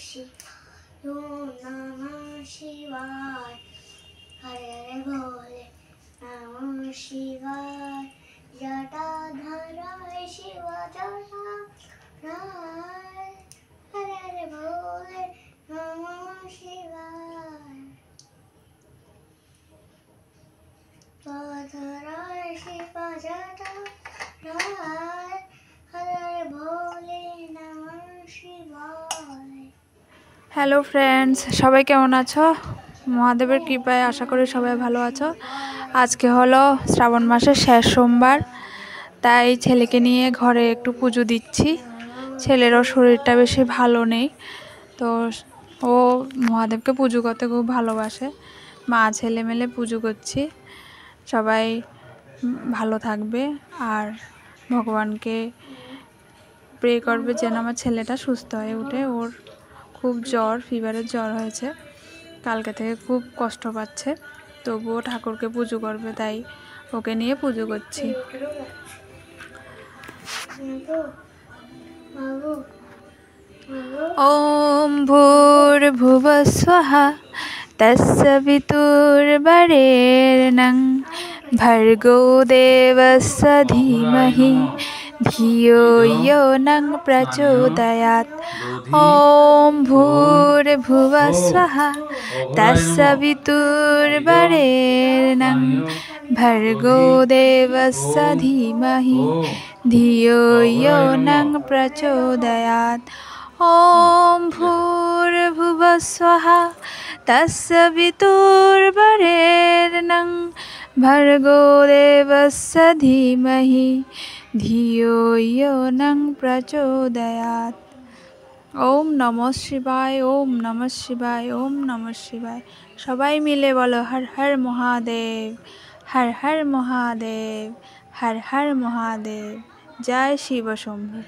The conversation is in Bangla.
शिवाय ओम नमः शिवाय हरे हरे भोले नमः शिवाय जटाधराय शिव जटाधराय हरे हरे भोले नमः शिवाय जटाधराय शिव जटाधराय हरे हरे भोले नमः शिवाय। হ্যালো ফ্রেন্ডস, সবাই কেমন আছো? মহাদেবের কৃপায় আশা করি সবাই ভালো আছো। আজকে হলো শ্রাবণ মাসের শেষ সোমবার, তাই ছেলেকে নিয়ে ঘরে একটু পুজো দিচ্ছি। ছেলেরও শরীরটা বেশি ভালো নেই, তো ও মহাদেবকে পুজো করতে খুব ভালোবাসে। মা ছেলে মিলে পুজো করছি। সবাই ভালো থাকবে আর ভগবানকে প্রে করবে যেন আমার ছেলেটা সুস্থ হয়ে ওঠে। ওর খুব জ্বর, ফিভারের জ্বর হয়েছে, কালকে থেকে খুব কষ্ট পাচ্ছে, তবুও ঠাকুরকে পুজো করবে, তাই ওকে নিয়ে পুজো করছি। ওম ভূর্ভুবঃ স্বঃ তস্য বিতুর্বরেণ্যং ভর্গো দেবস্য ধীমহি ধিয়ো यो नः प्रचोदयात्। ओम भूर्भुवः स्वः तस्य वितुर्वरेण्यं भर्गो देवस्य धीमहि धियो यो नः प्रचोदयात्। ओम भूर्भुवः स्वः तस्य वितुर्वरेण्यं भर्गो देवस्य धीमहि धियो यो नः प्रचोदयात्। ओम नमः शिवाय, ओम नमः शिवाय, ओम नमः शिवाय। सबाई मिले बोलो हर हर महादेव, हर हर महादेव, हर हर महादेव। जय शिव शंभु।